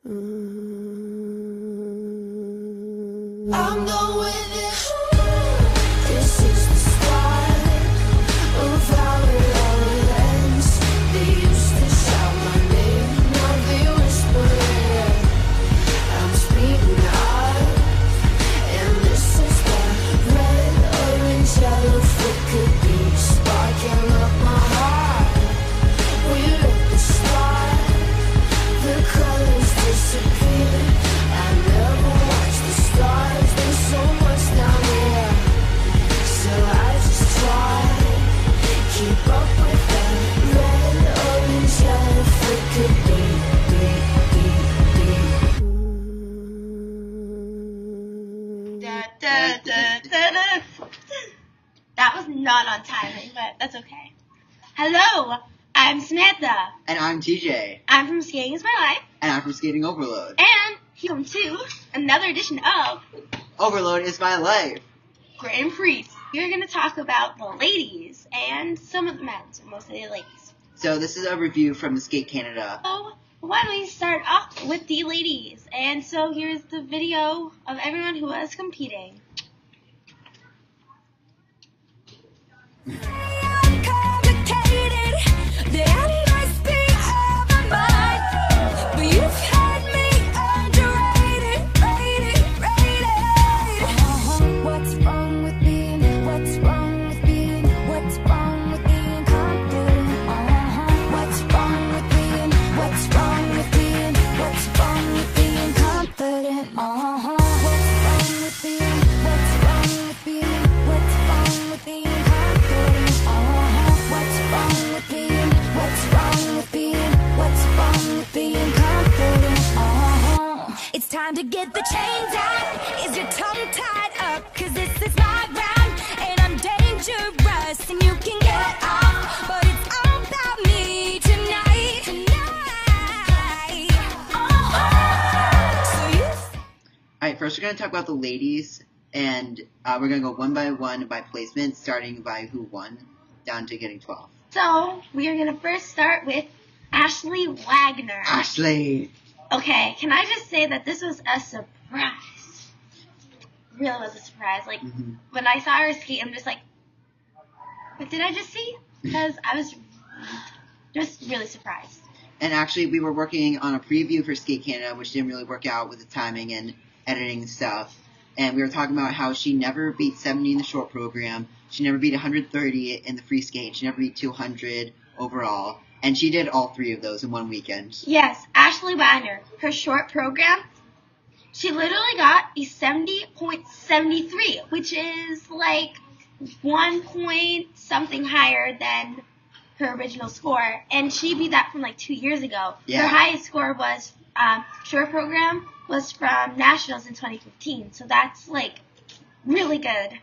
I'm going in. This is the start of how it all ends. They used to shout my name, now they whisper it. I'm speaking out, and this is the red, orange, yellow flicker beat sparking up my heart. We're at the start, the colors disappear. I never watched the stars, there's so much down here. So I just try, keep up with the red, orange, yellow flicker beat, Da, da, da, da, da. That was not on timing, but that's okay. Hello, I'm Samantha. And I'm TJ. I'm from Skating is My Life. And I'm from Skating Overload. And welcome to another edition of Overload is my life. Grand Prix. We're going to talk about the ladies and some of the men's, or mostly the ladies. So this is a review from the Skate Canada. So why don't we start off with the ladies? And so here's the video of everyone who was competing. It's time to get the chains out. Is your tongue tied up? Cause this is my round, and I'm dangerous, and you can get off, but it's all about me tonight. Alright, first we're going to talk about the ladies, and we're going to go one by placement, starting by who won, down to getting 12. So we are going to first start with Ashley Wagner. Ashley! Okay, can I just say that this was a surprise? Really was a surprise. Like, when I saw her skate, I'm just like, what did I just see? Because I was just really surprised. And actually, we were working on a preview for Skate Canada, which didn't really work out with the timing and editing and stuff. And we were talking about how she never beat 70 in the short program. She never beat 130 in the free skate. She never beat 200 overall. And she did all three of those in one weekend. Yes, Ashley Wagner, her short program, she literally got a 70.73, which is like 1 point something higher than her original score. And she beat that from like 2 years ago. Yeah. Her highest score was, short program, was from Nationals in 2015. So that's like really good.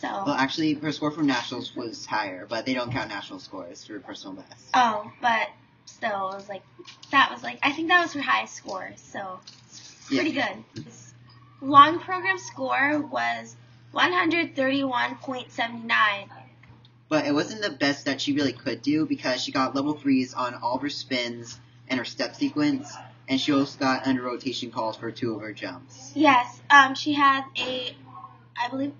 So. Well, actually, her score from Nationals was higher, but they don't count National scores for personal best. Oh, but still, it was like, I think that was her highest score, so pretty good. This long program score was 131.79. But it wasn't the best that she really could do because she got level 3s on all of her spins and her step sequence, and she also got under rotation calls for 2 of her jumps. Yes, she had I believe,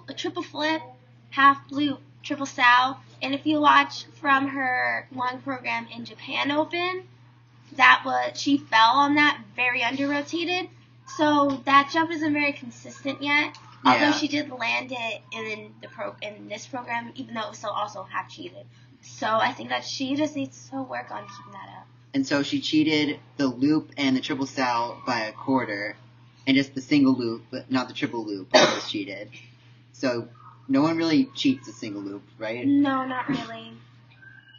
a triple flip, half loop, triple sow, and if you watch from her long program in Japan Open, she fell on that very under rotated, so that jump isn't very consistent yet. Although she did land it in this program, even though it was still also half cheated. So I think that she just needs to work on keeping that up. And so she cheated the loop and the triple sow by a quarter. And just the single loop, but not the triple loop, was cheated. So no one really cheats a single loop, right? No, not really.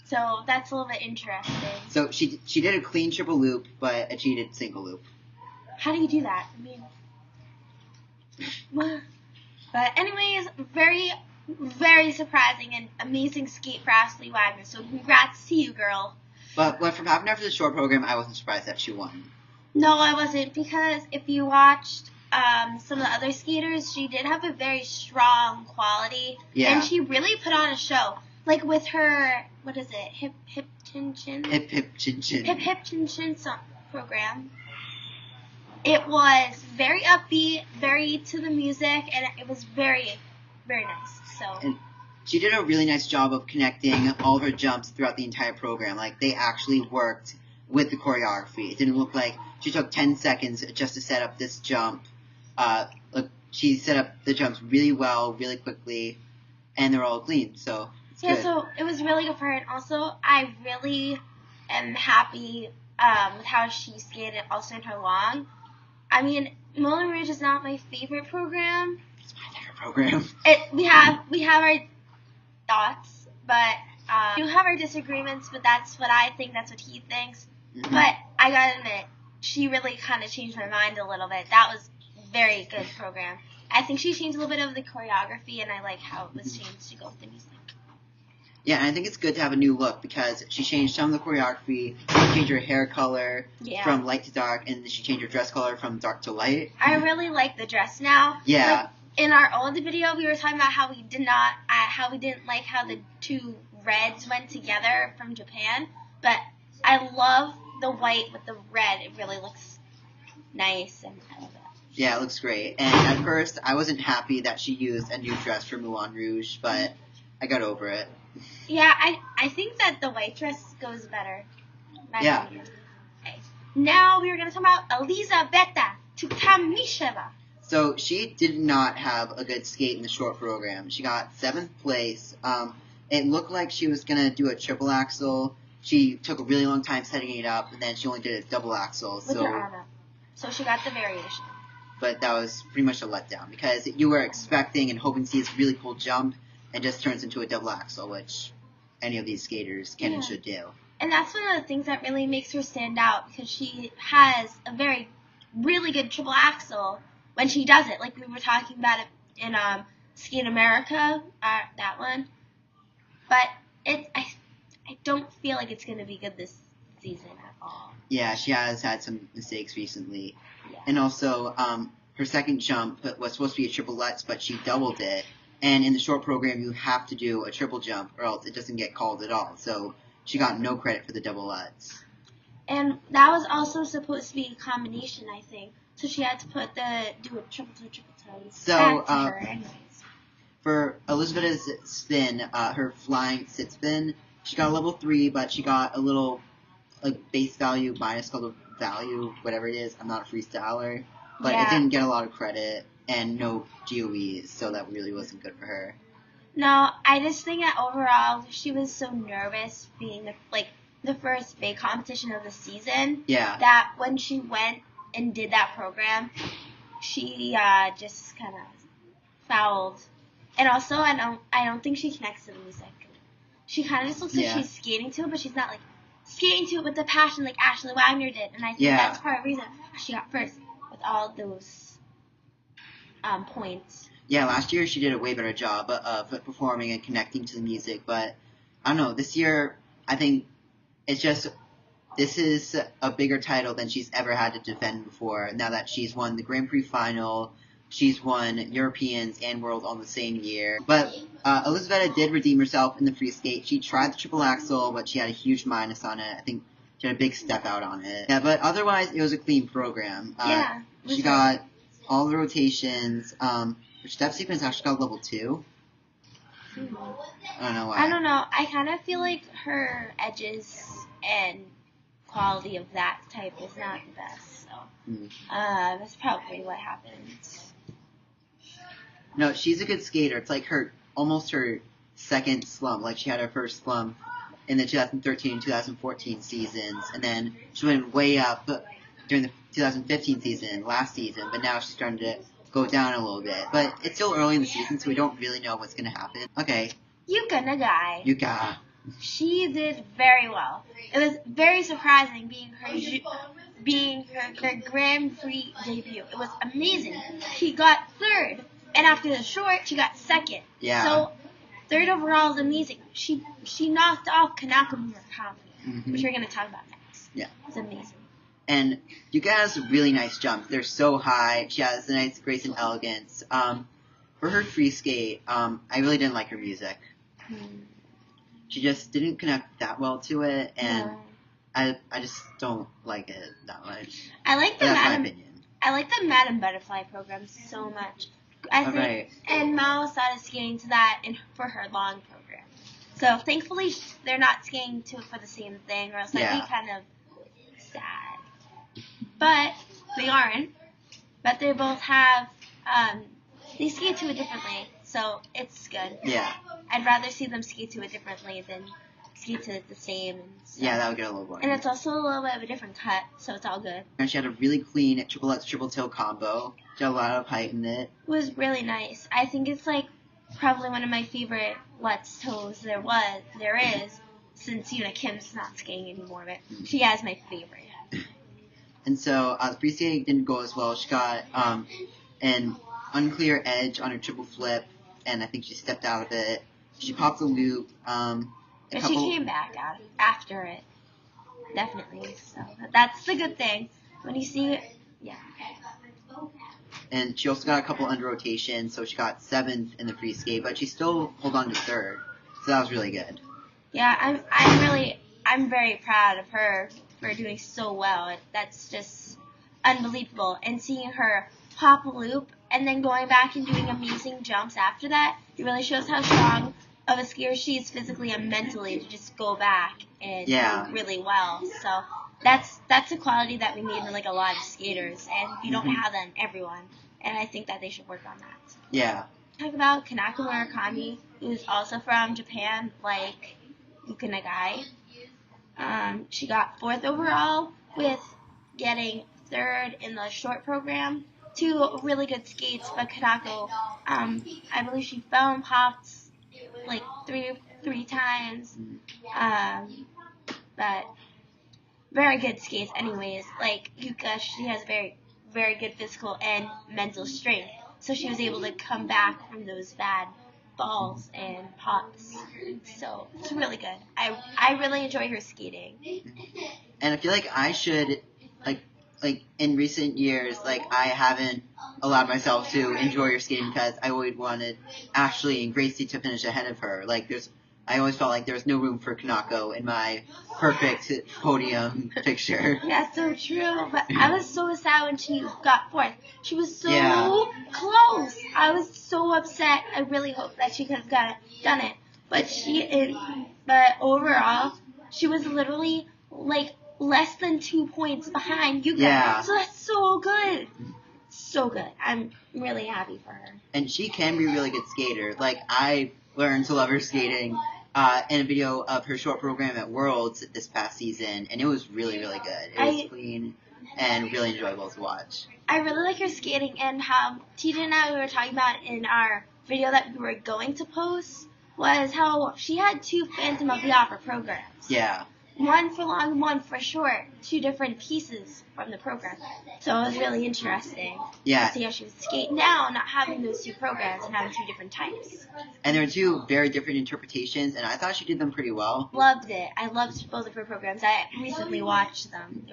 So that's a little bit interesting. So she did a clean triple loop, but a cheated single loop. How do you do that? I mean, but anyways, very, very surprising and amazing skate for Ashley Wagner. So congrats to you, girl. But from happened after the short program, I wasn't surprised that she won. No, I wasn't, because if you watched some of the other skaters, she did have a very strong quality. Yeah. And she really put on a show. Like with her, what is it, hip chin chin? Hip chin chin. Hip chin chin program. It was very upbeat, very to the music, and it was very, very nice. So And she did a really nice job of connecting all of her jumps throughout the entire program. Like, they actually worked with the choreography. It didn't look like she took 10 seconds just to set up this jump. Look, she set up the jumps really well, really quickly, and they're all clean. So it's yeah, good. so it was really good for her. And also, I really am happy with how she skated also in her long. I mean, Moulin Rouge is not my favorite program. It's my favorite program. We have our thoughts, but we do have our disagreements. But that's what I think. That's what he thinks. Mhm. But I gotta admit, she really kind of changed my mind a little bit. That was a very good program. I think she changed a little bit of the choreography, and I like how it was changed to go with the music. Yeah, and I think it's good to have a new look because she changed some of the choreography. She changed her hair color Yeah. from light to dark, and she changed her dress color from dark to light. I really like the dress now. Yeah. Like, in our old video, we were talking about how we didn't like how the two reds went together from Japan, but I love the white with the red. It really looks nice, and I love it. Yeah, it looks great. And at first, I wasn't happy that she used a new dress for Moulin Rouge, but I got over it. Yeah, I think that the white dress goes better. My Yeah. opinion. Okay. Now we are going to talk about Elizabeta Tukamisheva. So she did not have a good skate in the short program. She got 7th place. It looked like she was going to do a triple axel. She took a really long time setting it up, and then she only did a double axel. With her arm up. So she got the variation. But that was pretty much a letdown because you were expecting and hoping to see this really cool jump, and just turns into a double axel, which any of these skaters can and Yeah. should do. And that's one of the things that really makes her stand out because she has a really good triple axel when she does it. Like we were talking about it in Skate America, that one. But I don't feel like it's going to be good this season at all. Yeah, she has had some mistakes recently. Yeah. And also, her second jump was supposed to be a triple lutz, but she doubled it. And in the short program, you have to do a triple jump, or else it doesn't get called at all. So she got no credit for the double lutz. And that was also supposed to be a combination, I think. So she had to do a triple toe, triple toe. So, Back to her anyways. For Elizabeth's spin, her flying sit spin, she got a level 3, but she got a little base value minus color value, whatever it is. I'm not a freestyler, but Yeah. it didn't get a lot of credit and no GOEs, so that really wasn't good for her. No, I just think that overall she was so nervous being the first big competition of the season Yeah. that when she went and did that program, she just kind of fouled. And also, I don't think she connects to the music. She kind of just looks like Yeah. she's skating to it, but she's not like skating to it with the passion like Ashley Wagner did. And I think Yeah. that's part of the reason she got first with all those points. Yeah, last year she did a way better job of performing and connecting to the music, but I don't know, this year I think it's just, this is a bigger title than she's ever had to defend before, now that she's won the Grand Prix final, she's won Europeans and World on the same year. But Elizabeta did redeem herself in the free skate. She tried the triple axel, but she had a huge minus on it. I think she had a big step out on it. Yeah, but otherwise it was a clean program. Yeah. She got all the rotations. Her step sequence actually got level 2. I don't know why. I don't know. I kind of feel like her edges and quality of that type is not the best. So that's probably what happened. No, she's a good skater. It's like almost her second slump. Like she had her first slump in the 2013 and 2014 seasons, and then she went way up during the 2015 season, last season, but now she's starting to go down a little bit. But it's still early in the season, so we don't really know what's going to happen. Okay, Yuka Nagai. Yuka. She did very well. It was very surprising being her Grand Prix debut. It was amazing. She got third, and after the short, she got second. Yeah. So third overall is amazing. She knocked off Kanaka Murakami, which we're going to talk about next. Yeah. It's amazing. And Yuka has really nice jumps. They're so high. She has a nice grace and elegance. For her free skate, I really didn't like her music. She just didn't connect that well to it, and No. I just don't like it that much. I like the But that's my Madame. opinion. I like the Madam Butterfly program so much. I think, Right. and Mao started skating to that for her long program. So thankfully they're not skating to it for the same thing, or else I'd be kind of sad. But they aren't. But they both have, they skate to it differently, so it's good. Yeah. I'd rather see them skate to it differently than skate to it the same. And stuff. Yeah, that would get a little boring. And it's also a little bit of a different cut, so it's all good. And she had a really clean triple Lutz, triple tail combo. She had a lot of height in it. It was really nice. I think it's like probably one of my favorite Lutz toes there is, since Kim's not skating anymore, but she has my favorite. And so the free skating didn't go as well. She got an unclear edge on her triple flip, and I think she stepped out of it. She popped the loop. But she came back out after it, definitely. So that's the good thing. When you see it, yeah. And she also got a couple under rotations, so she got 7th in the free skate, but she still held on to 3rd. So that was really good. Yeah, I'm very proud of her for doing so well. That's just unbelievable. And seeing her pop a loop and then going back and doing amazing jumps after that, it really shows how strong of a skier she is physically and mentally to just go back and do really well. So that's a quality that we need in like a lot of skaters, and you don't have that in everyone. And I think that they should work on that. Yeah. Talk about Kanako Murakami, who's also from Japan, like Yuka Nagai. She got 4th overall with getting 3rd in the short program. 2 really good skates, but Kanako, I believe she fell and popped like three times. But very good skates anyways. Like Yuka, she has very, very good physical and mental strength. So she was able to come back from those bad falls and pops. So it's really good. I really enjoy her skating. And I feel like I should, like in recent years, like I haven't allowed myself to enjoy her skating because I always wanted Ashley and Gracie to finish ahead of her. Like I always felt like there was no room for Kanako in my perfect podium picture. Yeah, so true. But I was so sad when she got 4th. She was so close. I was so upset. I really hoped that she could have done it. But overall, she was literally like less than 2 points behind Yuka. Yeah. So that's so good. So good. I'm really happy for her. And she can be a really good skater. Like, I learned to love her skating in a video of her short program at Worlds this past season, and it was really, really good. It was clean and really enjoyable to watch. I really like her skating, and how TJ and I were talking about in our video that we were going to post was how she had 2 Phantom of the Opera programs. Yeah. One for long, one for short. 2 different pieces from the program. So it was really interesting to see how she was skating now, not having those 2 programs and having 2 different types. And there were 2 very different interpretations, and I thought she did them pretty well. Loved it. I loved both of her programs. I recently watched them.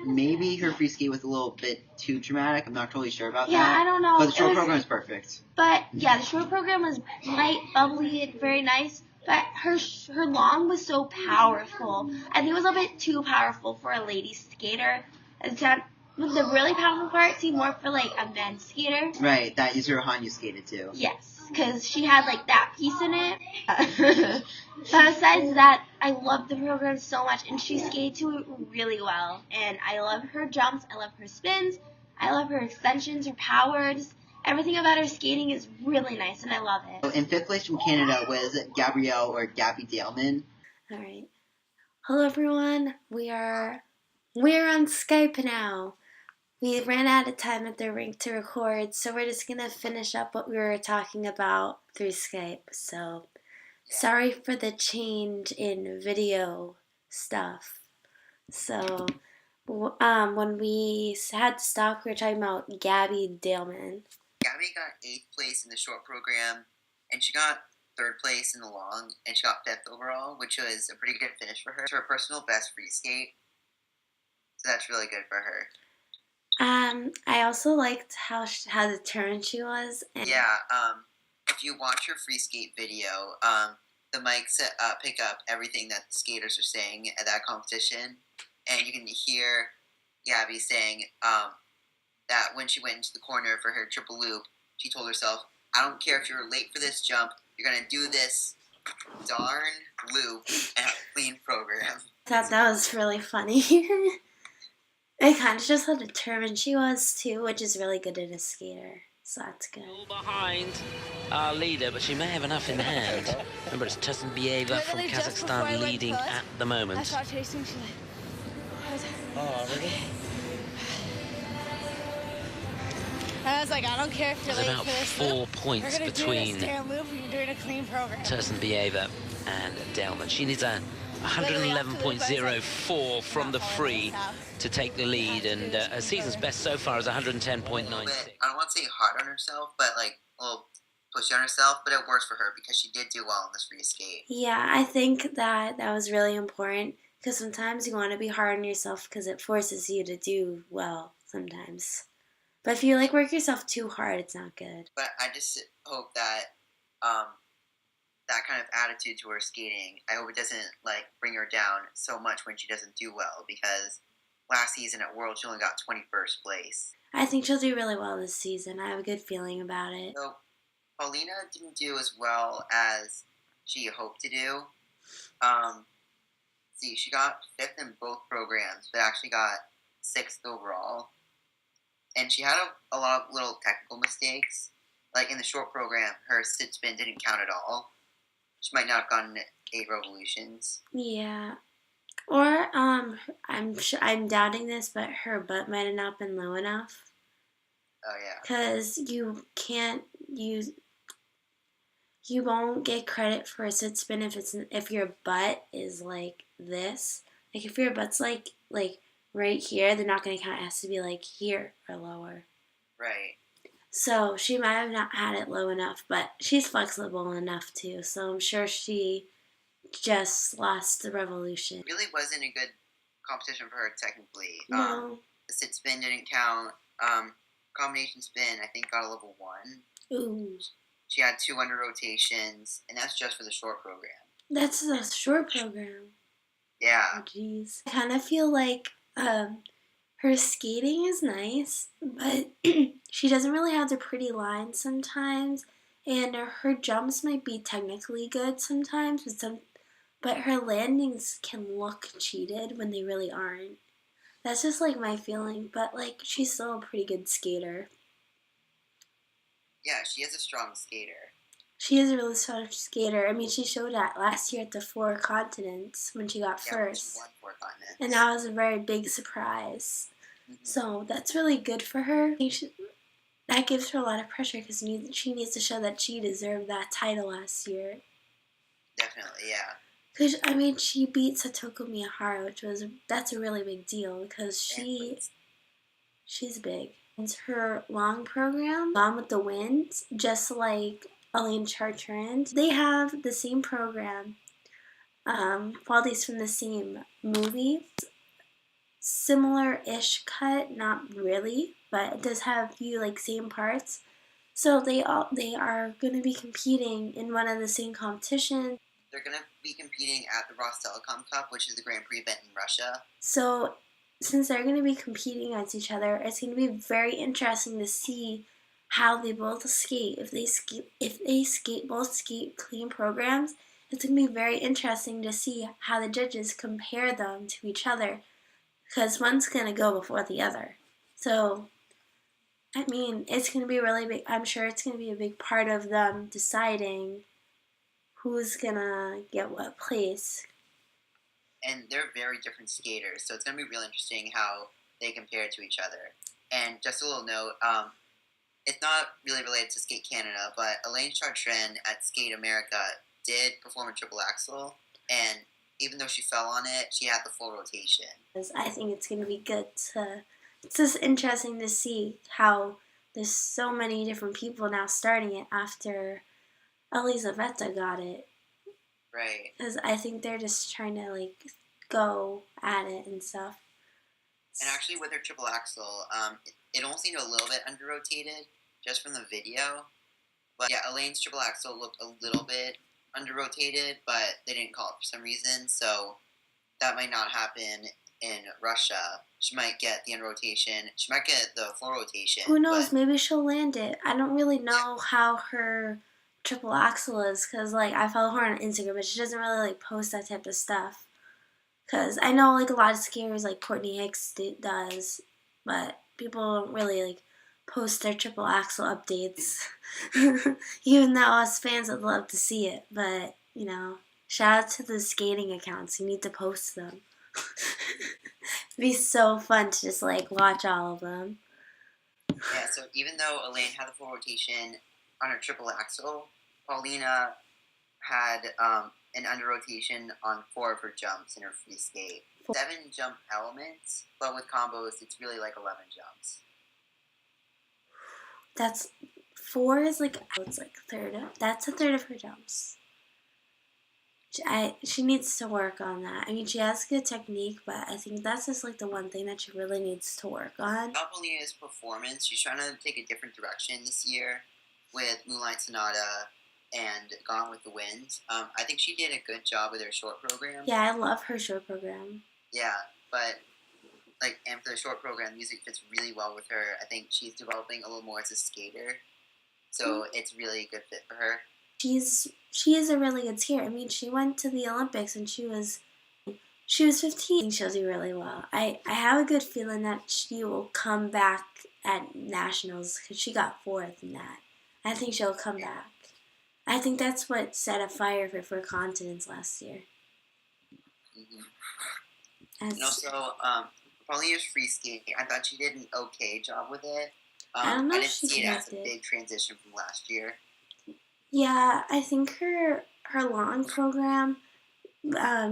Maybe her free skate was a little bit too dramatic. I'm not totally sure about that. Yeah, I don't know. But the short program was perfect. But yeah, the short program was light, bubbly, and very nice. But her long was so powerful. I think it was a bit too powerful for a lady skater. The really powerful part seemed more for like a men's skater. Right, that Yuzuru Hanyu skated too. Yes, because she had like that piece in it. But besides that, I love the program so much, and she skated to it really well. And I love her jumps, I love her spins, I love her extensions, her powers. Everything about her skating is really nice, and I love it. In 5th place from Canada was Gabrielle or Gabby Daleman. All right. Hello, everyone. We're on Skype now. We ran out of time at the rink to record, so we're just gonna finish up what we were talking about through Skype. So, sorry for the change in video stuff. So, when we had to stop, we were talking about Gabby Daleman. Gabby got 8th place in the short program, and she got 3rd place in the long, and she got 5th overall, which was a pretty good finish for her. It's her personal best free skate, so that's really good for her. I also liked how the turn she was. And if you watch her free skate video, the mics pick up everything that the skaters are saying at that competition, and you can hear Gabby saying, that when she went into the corner for her triple loop, she told herself, I don't care if you're late for this jump, you're going to do this darn loop and have a clean program. I thought that was really funny. It kind of shows how determined she was, too, which is really good in a skater. So that's good. Behind our leader, but she may have enough in hand. Remember, it's Tursunbayeva from Literally just before I Kazakhstan went leading cut, at the I moment. saw chasing. She's like, Oh, really? and I was like, I don't care if you're There's late about for this 4 loop. points We're gonna between do this damn loop. And you're doing a clean program. Tursunbayeva and Delman. She needs a 111.04 from the free to take the lead, and her season's best so far is 110.96. I don't want to say hard on herself, but like a little pushy on herself, but it works for her because she did do well in this free skate. Yeah, I think that was really important because sometimes you want to be hard on yourself because it forces you to do well sometimes. But if you like work yourself too hard, it's not good. But I just hope that that kind of attitude to her skating, I hope it doesn't like bring her down so much when she doesn't do well, because last season at World she only got 21st place. I think she'll do really well this season. I have a good feeling about it. So Paulina didn't do as well as she hoped to do. She got 5th in both programs, but actually got 6th overall. And she had a lot of little technical mistakes. Like in the short program, her sit spin didn't count at all. She might not have gotten 8 revolutions. Yeah. Or I'm doubting this, but her butt might have not been low enough. Oh yeah. Because you won't get credit for a sit spin if your butt is like this. Like if your butt's like right here, they're not gonna count. It has to be like here or lower. Right. So she might have not had it low enough, but she's flexible enough too. So I'm sure she just lost the revolution. It really wasn't a good competition for her technically. No. The sit spin didn't count. Combination spin, I think, got a level 1. Ooh. She had 2 under rotations, and that's just for the short program. That's a short program. Yeah. Oh, jeez. I kind of feel like her skating is nice, but she doesn't really have the pretty lines sometimes, and her jumps might be technically good sometimes, but her landings can look cheated when they really aren't. That's just like my feeling, but like she's still a pretty good skater. Yeah, she is a strong skater. She is a really strong skater. I mean, she showed that last year at the 4 continents when she got Yeah, first. she won 4 continents. And that was a very big surprise. Mm-hmm. So that's really good for her. That gives her a lot of pressure because she needs to show that she deserved that title last year. Definitely, yeah. Because, I mean, she beat Satoko Miyahara, that's a really big deal because she's big. It's her long program, Gone with the Wind, just like Elaine Chartrand. They have the same program, qualities from the same movie. Similar-ish cut, not really, but it does have a few like same parts. So they are going to be competing in one of the same competitions. They're going to be competing at the Rostelecom Cup, which is the Grand Prix event in Russia. So since they're going to be competing against each other, it's going to be very interesting to see how they both skate. If they both skate clean programs, it's going to be very interesting to see how the judges compare them to each other, because one's going to go before the other. So, I mean, it's going to be really big. I'm sure it's going to be a big part of them deciding who's going to get what place. And they're very different skaters, so it's going to be really interesting how they compare to each other. And just a little note, it's not really related to Skate Canada, but Elaine Chartrand at Skate America did perform a triple axel, and even though she fell on it, she had the full rotation. I think it's going to be good it's just interesting to see how there's so many different people now starting it after Elizaveta got it. Right. Because I think they're just trying to, like, go at it and stuff. And actually with her triple axel, it almost seemed a little bit under-rotated just from the video. But yeah, Elaine's triple axel looked a little bit under-rotated, but they didn't call it for some reason, so that might not happen in Russia. She might get the end rotation. She might get the floor rotation. Who knows? But Maybe she'll land it. I don't really know how her triple axel is because, like, I follow her on Instagram, but she doesn't really, like, post that type of stuff. Because I know, like, a lot of skiers, like, Courtney Hicks does, but people don't really, like, post their triple axel updates. Even though us fans would love to see it. But, you know, shout out to the skating accounts. You need to post them. It'd be so fun to just, like, watch all of them. yeah, so even though Elaine had the full rotation on her triple axel, Paulina had an under rotation on 4 of her jumps in her free skate. 7 jump elements, but with combos, it's really like 11 jumps. That's 4 is like, it's like that's a third of her jumps. She needs to work on that. I mean, she has good technique, but I think that's just like the one thing that she really needs to work on. About Paulina's performance, she's trying to take a different direction this year with Moonlight Sonata and Gone with the Wind. I think she did a good job with her short program. Yeah, I love her short program. Yeah, but and for the short program, music fits really well with her. I think she's developing a little more as a skater, so it's really a good fit for her. She is a really good skier. I mean, she went to the Olympics and she was 15. She shows you really well. I have a good feeling that she will come back at nationals because she got 4th in that. I think she'll come back. I think that's what set a fire for continents last year. Mm-hmm. And also, Paulina's free skating, I thought she did an okay job with it. I don't know I if didn't she see it as a connected. big transition from last year. Yeah, I think her long program,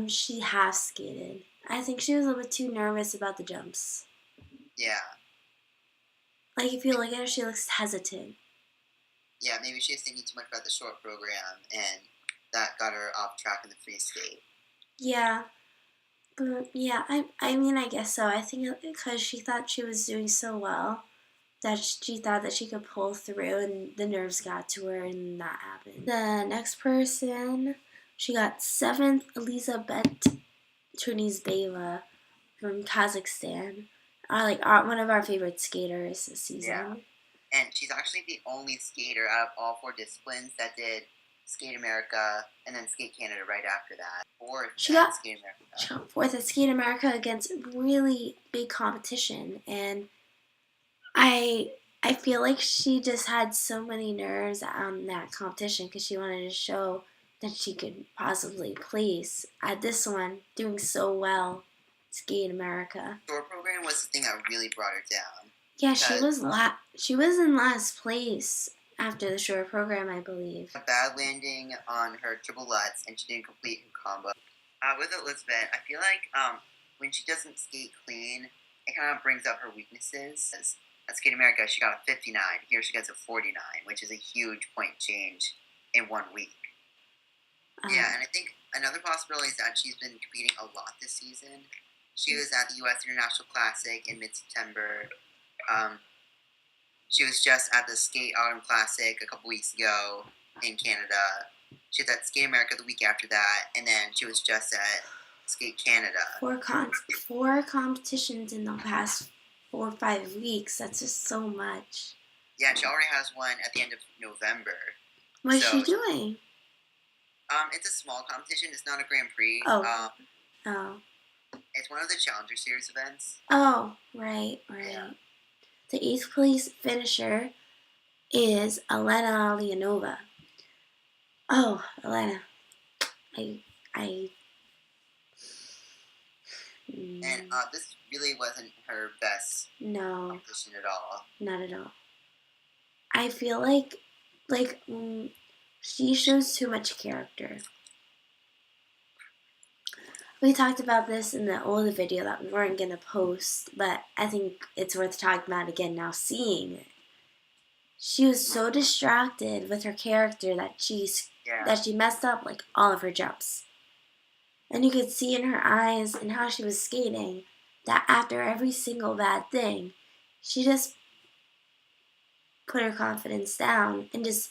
she half skated. I think she was a little bit too nervous about the jumps. Yeah. Like, if you look at her, she looks hesitant. Yeah, maybe she was thinking too much about the short program, and that got her off track in the free skate. Yeah. But, yeah, I mean, I guess so. I think because she thought she was doing so well that she thought that she could pull through, and the nerves got to her, and that happened. The next person, she got 7th, Elizabeth Tunizbeva from Kazakhstan. One of our favorite skaters this season. Yeah. And she's actually the only skater out of all 4 disciplines that did Skate America and then Skate Canada right after that. 4th She got Skate America. She got 4th at Skate America against really big competition, and I feel like she just had so many nerves on that competition because she wanted to show that she could possibly place at this one, doing so well, Skate America. Short program was the thing that really brought her down. Yeah, she was in last place after the short program, I believe. A bad landing on her triple lutz, and she didn't complete her combo. With Elizabeth, I feel like when she doesn't skate clean, it kind of brings up her weaknesses. At Skate America, she got a 59. Here she gets a 49, which is a huge point change in 1 week. Yeah, and I think another possibility is that she's been competing a lot this season. She was at the U.S. International Classic in mid-September. She was just at the Skate Autumn Classic a couple weeks ago in Canada. She was at Skate America the week after that, and then she was just at Skate Canada. 4 competitions in the past 4 or 5 weeks. That's just so much. Yeah, she already has one at the end of November. What's she doing? It's a small competition. It's not a Grand Prix. Oh. It's one of the Challenger Series events. Oh, right. Yeah. The 8th place finisher is Elena Leonova. Oh, Elena. And this really wasn't her best competition at all. Not at all. I feel like she shows too much character. We talked about this in the old video that we weren't going to post, but I think it's worth talking about again now, seeing it. She was so distracted with her character that she messed up like all of her jumps. And you could see in her eyes and how she was skating that after every single bad thing, she just put her confidence down and just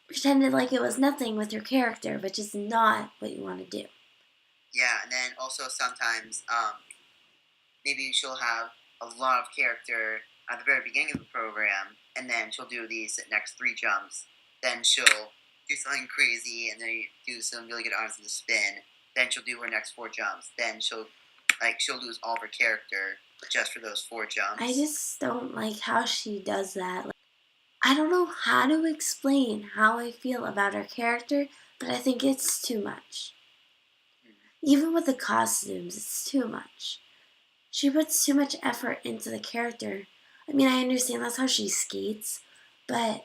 pretended like it was nothing with her character, which is not what you want to do. Yeah, and then also sometimes maybe she'll have a lot of character at the very beginning of the program, and then she'll do these next 3 jumps. Then she'll do something crazy, and then do some really good arms in the spin. Then she'll do her next 4 jumps. Then she'll lose all of her character just for those 4 jumps. I just don't like how she does that. Like, I don't know how to explain how I feel about her character, but I think it's too much. Even with the costumes, it's too much. She puts too much effort into the character. I mean, I understand that's how she skates, but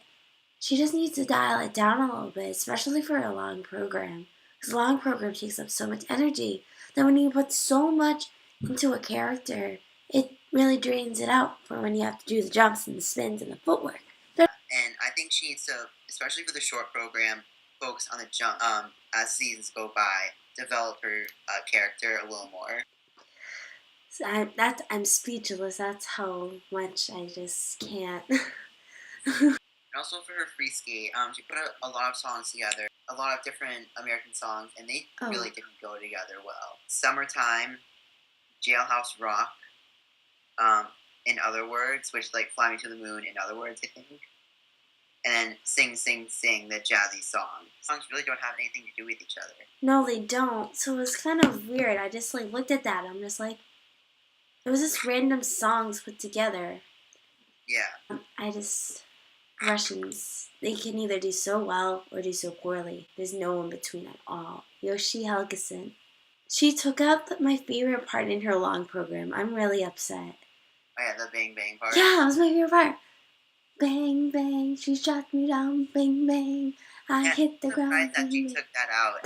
she just needs to dial it down a little bit, especially for a long program. Because a long program takes up so much energy that when you put so much into a character, it really drains it out for when you have to do the jumps and the spins and the footwork. And I think she needs to, especially for the short program, focus on the jump as seasons go by, develop her character a little more. So I'm speechless. That's how much I just can't. And also for her free skate, she put a lot of songs together, a lot of different American songs, and they really didn't go together well. Summertime, Jailhouse Rock, in other words, which like Fly Me to the Moon, in other words, I think. And then Sing, Sing, Sing, the jazzy song. Songs really don't have anything to do with each other. No, they don't. So it was kind of weird. I just like looked at that. I'm just like, it was just random songs put together. Yeah. Russians, they can either do so well or do so poorly. There's no in between at all. Yoshi Helgeson. She took out my favorite part in her long program. I'm really upset. Oh yeah, the bang bang part. Yeah, that was my favorite part. Bang bang, she shot me down. Bang bang, I hit the ground. I'm surprised that she took that out.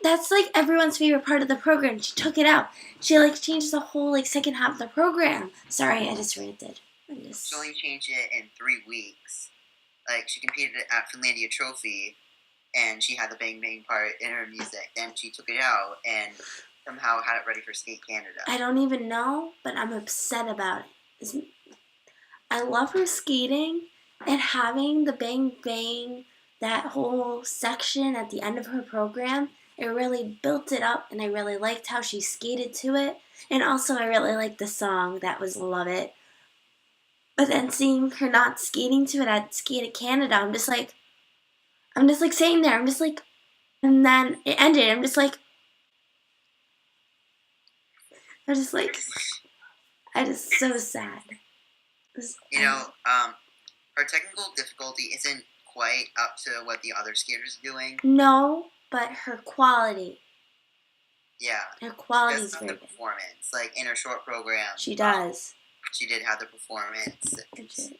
That's like everyone's favorite part of the program. She took it out. She like changed the whole like second half of the program. Sorry, I just ranted. She only changed it in 3 weeks. Like she competed at Finlandia Trophy, and she had the bang bang part in her music. Then she took it out and somehow had it ready for Skate Canada. I don't even know, but I'm upset about it. I love her skating and having the bang bang, that whole section at the end of her program. It really built it up, and I really liked how she skated to it. And also, I really liked the song. That was Love It. But then seeing her not skating to it at Skate Canada, I'm just like sitting there. I'm just like, and then it ended. I'm just like, I just so sad. You know, her technical difficulty isn't quite up to what the other skaters are doing. No, but her quality. Yeah. Her quality is the very good. performance. Like in her short program. She does. She did have the performance.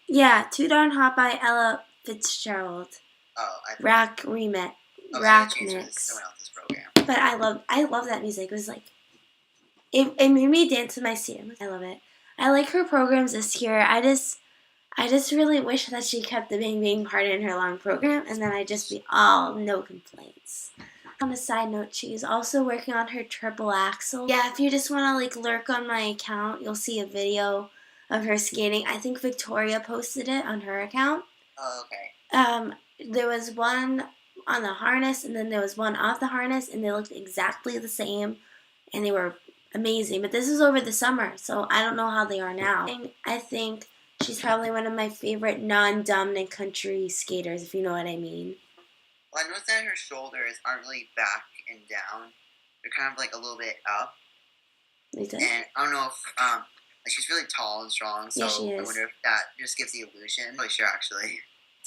Yeah, Too Darn Hot by Ella Fitzgerald. Oh, Rack remix. Oh, Rack so mix. someone else's program. But I love that music. It was like, it made me dance with my seat. I love it. I like her programs this year. I just really wish that she kept the bang bang part in her long program, and then I'd just be all no complaints. On a side note, she's also working on her triple axel. Yeah, if you just want to like lurk on my account, you'll see a video of her skating. I think Victoria posted it on her account. Oh, okay. There was one on the harness, and then there was one off the harness, and they looked exactly the same, and they were amazing. But this is over the summer, so I don't know how they are now. I think she's probably one of my favorite non-dominant country skaters, if you know what I mean. Well, I noticed that her shoulders aren't really back and down. They're kind of like a little bit up. Like that? And I don't know if, like she's really tall and strong, so Yeah, she is. I wonder if that just gives the illusion. I'm really sure, actually.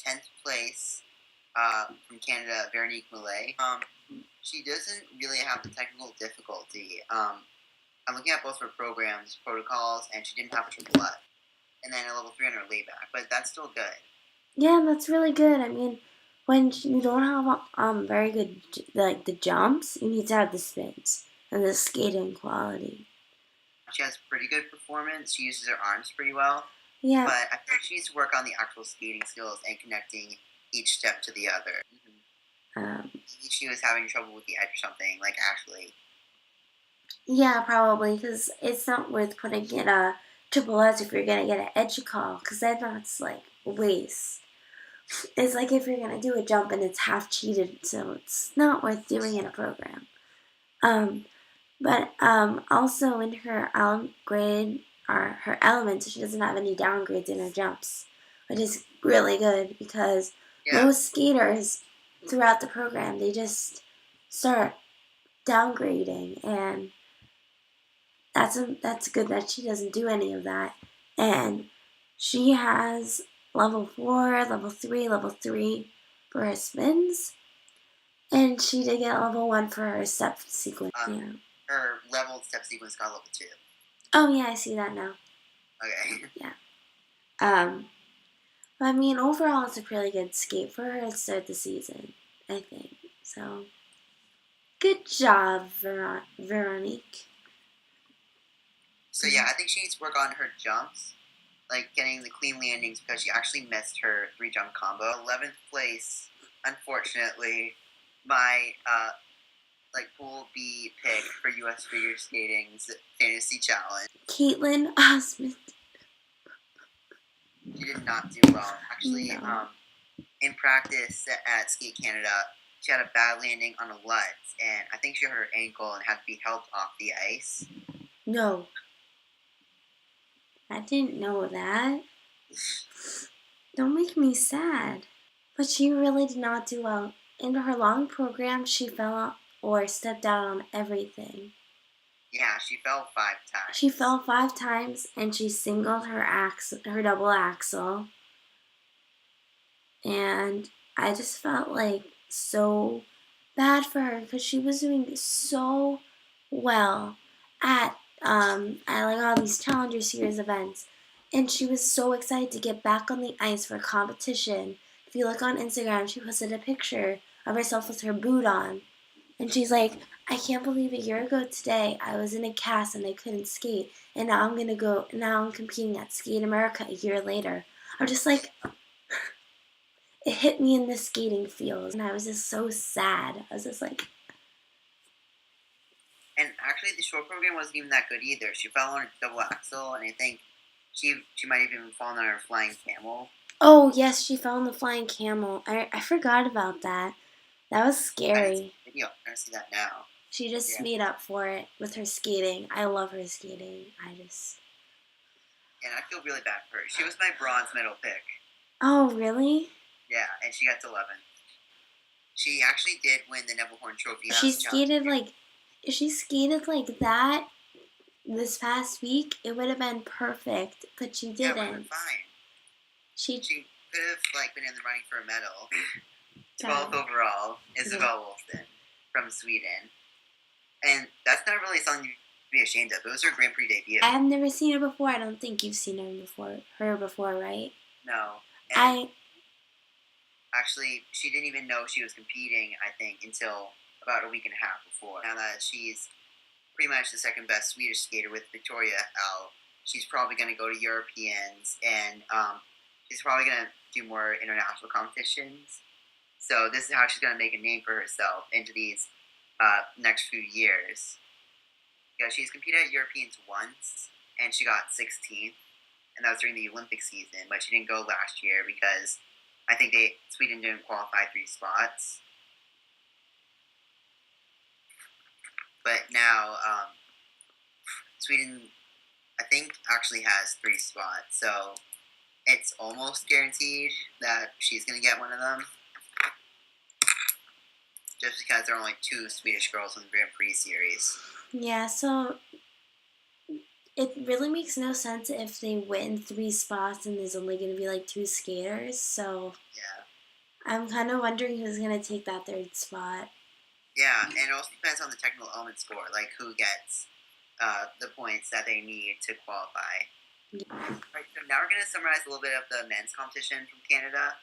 10th place from Canada, Veronique Millet. She doesn't really have the technical difficulty. I'm looking at both her programs, protocols, and she didn't have a triple F. And then a level 3 on her layback, but that's still good. Yeah, that's really good. I mean, when you don't have very good like the jumps, you need to have the spins and the skating quality. She has pretty good performance. She uses her arms pretty well. Yeah. But I think she needs to work on the actual skating skills and connecting each step to the other. She was having trouble with the edge or something, like Ashley. Yeah, probably, because it's not worth putting in a triple S if you're going to get an edge call, because then that's like a waste. It's like if you're going to do a jump and it's half cheated, so it's not worth doing in a program. But also in her grade or her elements, she doesn't have any downgrades in her jumps, which is really good because most skaters throughout the program, they just start downgrading, and that's good that she doesn't do any of that. And she has level 4, level 3, level 3 for her spins, and she did get level 1 for her step sequence. Her leveled step sequence got level 2. Oh yeah, I see that now. Okay. Yeah. I mean, overall, it's a pretty good skate for her to start the season, I think. So, good job, Veronique. So yeah, I think she needs to work on her jumps, like getting the clean landings, because she actually missed her 3-jump combo. 11th place, unfortunately, my Pool B pick for U.S. Figure Skating's Fantasy Challenge. Caitlin Osmond. She did not do well. Actually, No. In practice at Skate Canada, she had a bad landing on a Lutz, and I think she hurt her ankle and had to be helped off the ice. No. I didn't know that. Don't make me sad. But she really did not do well. In her long program, she fell or stepped out on everything. Yeah, she fell 5 times. She fell 5 times, and she singled her double axel. And I just felt like so bad for her because she was doing so well at all these Challenger Series events, and she was so excited to get back on the ice for competition. If you look on Instagram, she posted a picture of herself with her boot on, and she's like, I can't believe a year ago today I was in a cast and I couldn't skate, and now I'm competing at Skate America a year later. I'm just like, it hit me in the skating field, and I was just so sad. I was just like... And actually, the short program wasn't even that good either. She fell on her double axel, and I think she might have even fallen on her flying camel. Oh, yes, she fell on the flying camel. I forgot about that. That was scary. I'm going to see that now. She just made up for it with her skating. I love her skating. And I feel really bad for her. She was my bronze medal pick. Oh, really? Yeah, and she got to 11th. She actually did win the Neville Horn Trophy. She skated like that this past week, it would have been perfect, but she didn't. Yeah, it would have been fine. She could have been in the running for a medal. 12th overall, Isabel Wolfson from Sweden. And that's not really something to be ashamed of. It was her Grand Prix debut. I have never seen her before. I don't think you've seen her before, right? No. Actually, she didn't even know she was competing, I think, until about a week and a half before. Now that she's pretty much the second best Swedish skater with Victoria L, she's probably going to go to Europeans, and she's probably going to do more international competitions. So this is how she's going to make a name for herself into these next few years. Yeah, she's competed at Europeans once, and she got 16th, and that was during the Olympic season, but she didn't go last year because I think Sweden didn't qualify 3 spots. But now, Sweden, I think, actually has 3 spots, so it's almost guaranteed that she's going to get one of them. Just because there are only 2 Swedish girls in the Grand Prix series. Yeah, so it really makes no sense if they win 3 spots and there's only going to be like 2 skaters, so... Yeah. I'm kind of wondering who's going to take that 3rd spot. Yeah, and it also depends on the technical element score, like who gets the points that they need to qualify. Yeah. Right, so now we're going to summarize a little bit of the men's competition from Canada,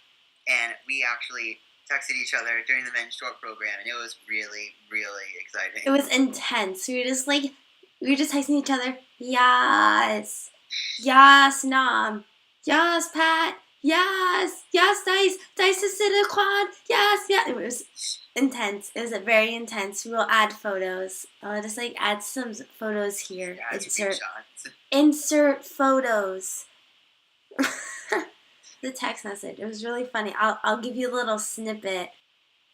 and we actually texted each other during the men's short program, and it was really, really exciting. It was intense. We were just texting each other, yes, Nam, yes, Pat, yes, Dice to sit a quad, yes. It was intense. It was very intense. We will add photos. I'll just add some photos here. Yeah, Insert photos. The text message. It was really funny. I'll give you a little snippet.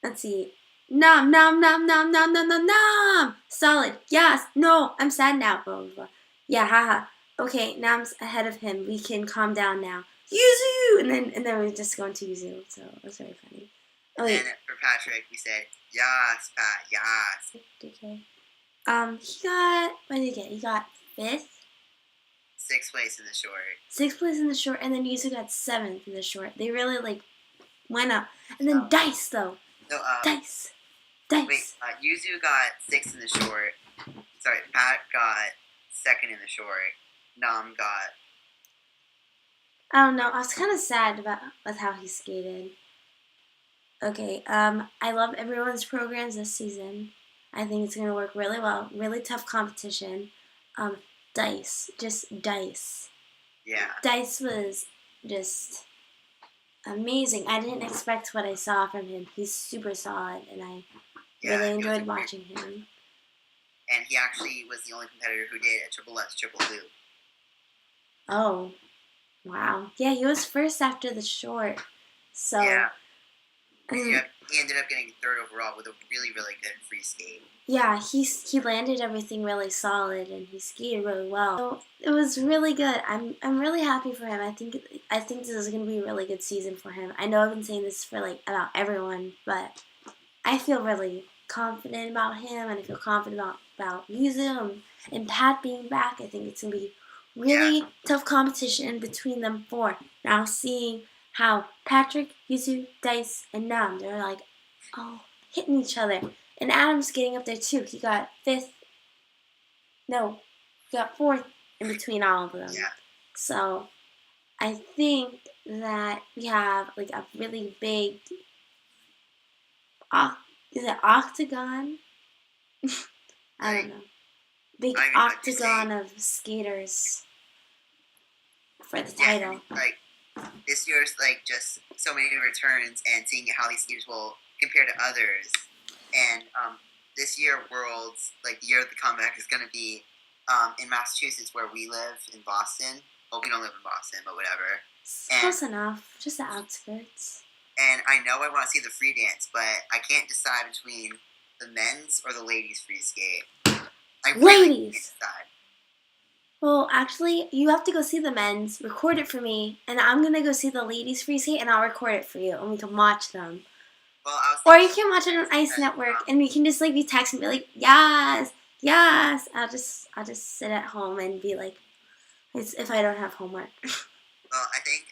Let's see. Nom, nom, nom, nom, nom, nom, nom, nom. Solid. Yes. No. I'm sad now. Blah, blah, blah. Yeah, haha. Okay, Nam's ahead of him. We can calm down now. Yuzu! And then we just go into Yuzu. So it was very funny. Oh, wait. And for Patrick, we said, "Yas, Pat, yas." Okay. He got, what did he get? He got 5th, 6th place in the short. 6th place in the short, and then Yuzu got 7th in the short. They really, like, went up. And then Dice, though. So, Dice. wait, Yuzu got 6th in the short. Sorry, Pat got 2nd in the short. Nam got... I don't know. I was kind of sad with how he skated. Okay, I love everyone's programs this season. I think it's going to work really well. Really tough competition. Dice. Just Dice. Yeah. Dice was just amazing. I didn't expect what I saw from him. He's super solid, and I really enjoyed watching him. And he actually was the only competitor who did a triple lutz, triple loop. Oh, wow. Yeah, he was first after the short. So, Yeah. He ended up getting 3rd overall with a really, really good free skate. yeah, he landed everything really solid, and he skated really well. So it was really good. I'm really happy for him. I think this is going to be a really good season for him. I know I've been saying this for like about everyone, but I feel really confident about him, and I feel confident about Yuzu and Pat being back. I think it's going to be really tough competition between them 4. Now seeing how Patrick, Yuzu, Dice, and Nam, they're like, hitting each other. And Adam's getting up there too. He got 5th. No, he got 4th in between all of them. Yeah. So I think that we have like a really big, is it octagon? I don't know. Big I mean, like you octagon say- of skaters for the Yeah, title. like, this year's, like, just so many returns and seeing how these skaters will compare to others. And this year, Worlds, like, the year of the comeback is going to be in Massachusetts, where we live, in Boston. Well, we don't live in Boston, but whatever. Close enough. Just the outskirts. And I know I want to see the free dance, but I can't decide between the men's or the ladies' free skate. I really can't Ladies! decide. Well, actually, you have to go see the men's, record it for me, and I'm going to go see the ladies' free skate, and I'll record it for you, and we can watch them. Well, I was Or you thinking- can watch it on Ice Network, and we can just, like, be texting and be like, yes, yes. I'll just sit at home and be like, if I don't have homework. Well, I think